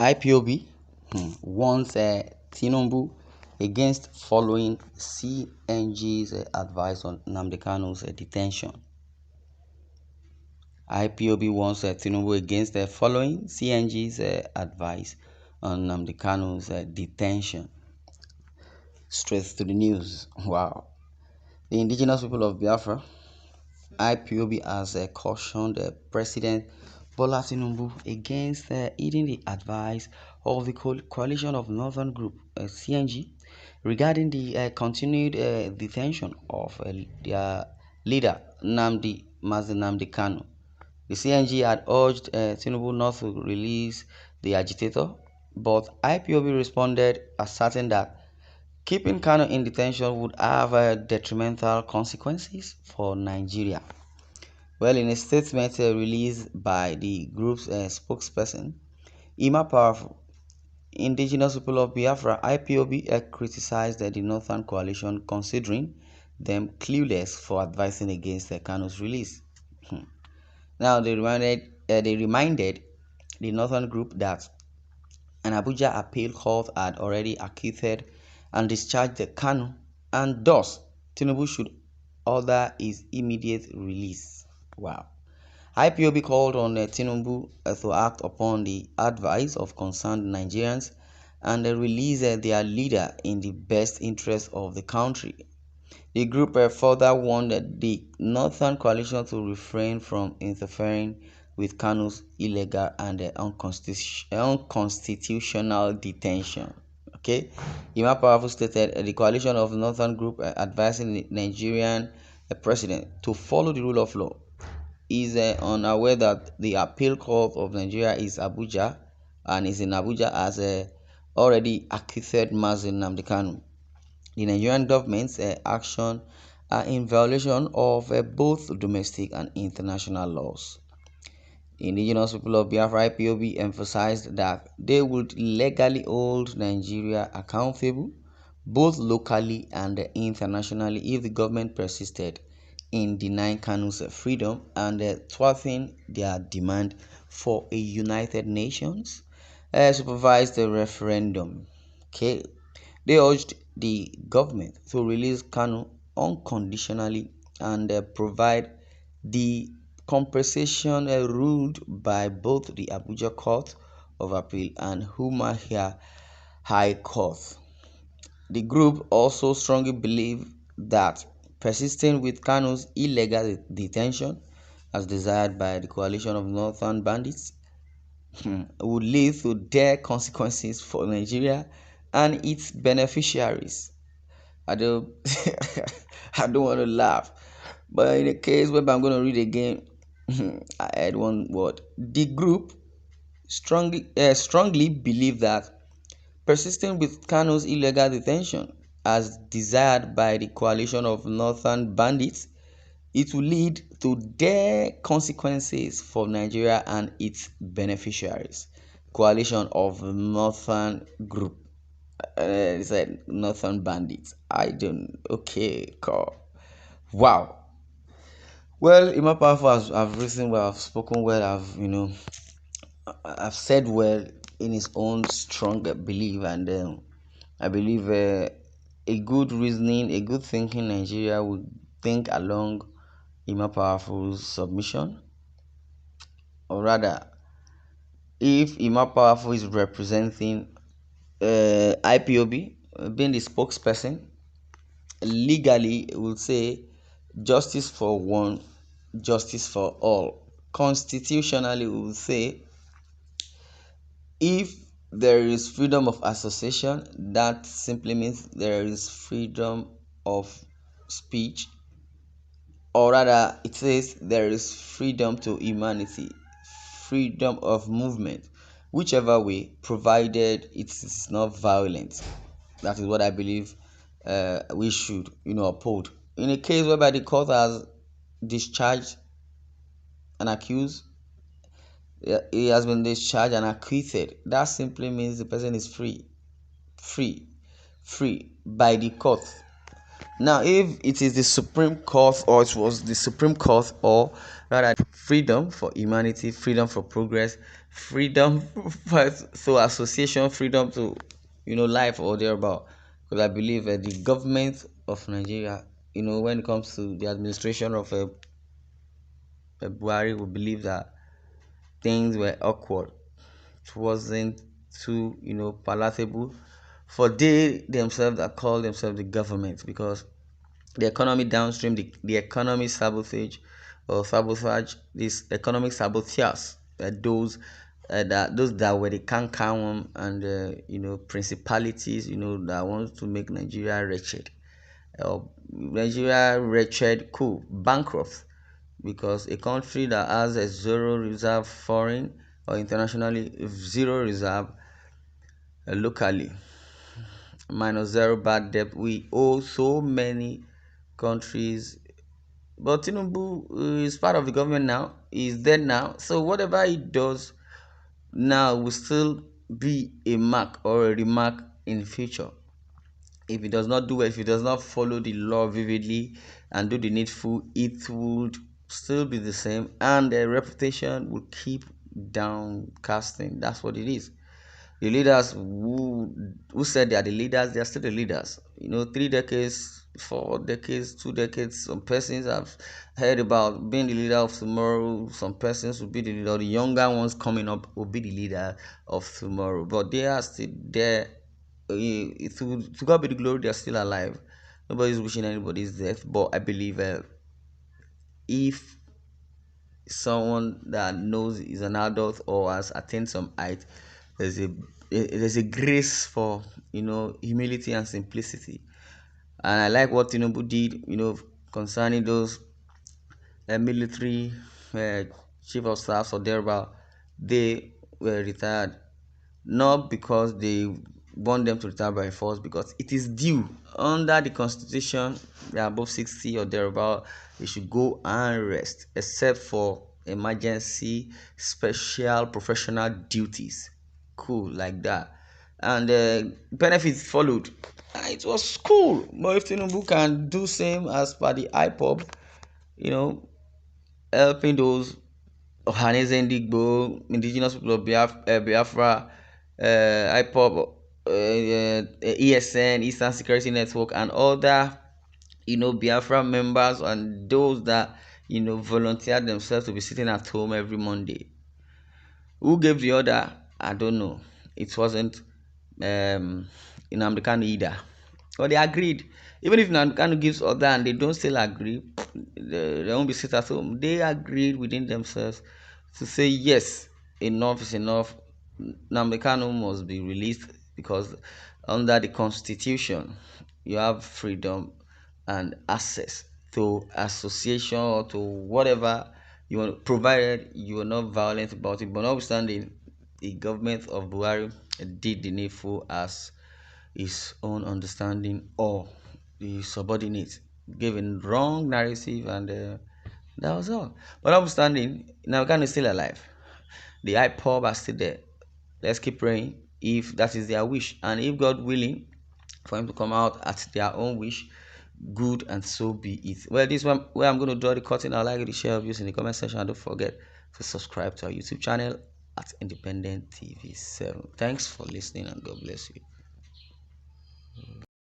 IPOB warns TINUBU against following CNG's advice on Nnamdi Kanu's detention. IPOB warns TINUBU against following CNG's advice on Nnamdi Kanu's detention. Straight to the news. Wow. The indigenous people of Biafra, IPOB has cautioned President Bola Tinubu against heeding the advice of the coalition of Northern Group CNG regarding the continued detention of their leader Nnamdi Kanu. The CNG had urged Tinubu not to release the agitator, but IPOB responded asserting that keeping Kanu in detention would have detrimental consequences for Nigeria. Well, in a statement released by the group's spokesperson, Ima Powerful, indigenous people of Biafra, IPOB criticized the Northern Coalition, considering them clueless for advising against Kanu's release. Now, they reminded the Northern Group that an Abuja appeal court had already acquitted and discharged Kanu, and thus Tinubu should order his immediate release. Wow. IPOB called on Tinubu to act upon the advice of concerned Nigerians and release their leader in the best interest of the country. The group further warned the Northern Coalition to refrain from interfering with Kanu's illegal and unconstitutional detention. Okay, Ima Powerful stated the coalition of Northern Group advising the Nigerian president to follow the rule of law is unaware that the appeal court of Nigeria is Abuja and is in Abuja as already acquitted Nnamdi Kanu. The Nigerian government's action are in violation of both domestic and international laws. The indigenous people of Biafra IPOB emphasized that they would legally hold Nigeria accountable both locally and internationally if the government persisted in denying Kanu's freedom and thwarting their demand for a United Nations supervised referendum. Okay, they urged the government to release Kanu unconditionally and provide the compensation ruled by both the Abuja Court of Appeal and Umuahia High Court. The group also strongly believe that persisting with Kanu's illegal detention, as desired by the coalition of Northern bandits, would lead to dire consequences for Nigeria and its beneficiaries. I don't want to laugh, but in a case where I'm going to read again, I add one word. The group strongly believe that persisting with Kanu's illegal detention, as desired by the coalition of Northern bandits, it will lead to dire consequences for Nigeria and its beneficiaries. Coalition of Northern Group. Said Northern bandits. Okay, cool. Wow. Well, Ima Powerful I've written well, I've spoken well, I've said well in his own strong belief, and I believe a good reasoning, a good thinking Nigeria would think along Ima Powerful's submission, or rather, if Ima Powerful is representing IPOB, being the spokesperson, legally will say justice for one, justice for all. Constitutionally, we will say if there is freedom of association, that simply means there is freedom of speech, or rather it says there is freedom to humanity, freedom of movement, whichever way, provided it is not violent. That is what I believe we should uphold. In a case whereby the court has discharged an accused, he has been discharged and acquitted, that simply means the person is free by the court. Now, if it is the Supreme Court, or it was the Supreme Court, or rather freedom for humanity, freedom for progress, freedom so association, freedom to life or thereabout. Because I believe the government of Nigeria, when it comes to the administration of Buhari, we believe that things were awkward. It wasn't too palatable for they themselves that call themselves the government, because the economy downstream, the economy sabotage, this economic saboteurs, those that were the cancan and principalities that want to make Nigeria wretched, cool, bankrupt, because a country that has a zero reserve foreign or internationally, zero reserve locally, minus zero bad debt, we owe so many countries. But Tinubu is part of the government now. He's there now. So whatever he does now will still be a mark or a remark in future. If he does not do it, if he does not follow the law vividly and do the needful, it would still be the same, and the reputation will keep downcasting. That's what it is. The leaders who said they are the leaders, they are still the leaders. 3 decades, 4 decades, 2 decades. Some persons have heard about being the leader of tomorrow. Some persons will be the leader. The younger ones coming up will be the leader of tomorrow. But they are still there. To God be the glory, they are still alive. Nobody's wishing anybody's death. But I believe if someone that knows is an adult or has attained some height, there's a grace for humility and simplicity. And I like what Tinubu did concerning those military uh, chief of staffs or thereabout. They were retired not because they want them to retire by force, because it is due under the constitution. They are above 60 or thereabout, they should go and rest except for emergency special professional duties, cool, like that. And benefits followed. It was cool. But if Tinubu can do same as per the IPOB, you know helping those Ohaneze Ndigbo, indigenous people of Biafra, IPOB, ESN, Eastern Security Network, and other, Biafra members, and those that, volunteered themselves to be sitting at home every Monday. Who gave the order? I don't know. It wasn't Nnamdi Kanu either. But they agreed. Even if Nnamdi Kanu gives order and they don't still agree, they won't be sit at home. They agreed within themselves to say yes, enough is enough. Nnamdi Kanu must be released, because under the constitution you have freedom and access to association or to whatever you want, provided you are not violent about it. But notwithstanding, the government of Buhari did the needful as his own understanding, or the subordinates gave a wrong narrative, and that was all. But notwithstanding, Namkan is still alive. The IPOB are still there. Let's keep praying if that is their wish, and if God willing for him to come out at their own wish, good, and so be it. Well, this one where I'm going to draw the curtain. I'd like you to share views in the comment section, and don't forget to subscribe to our YouTube channel at Independent TV 7. Thanks for listening, and God bless you.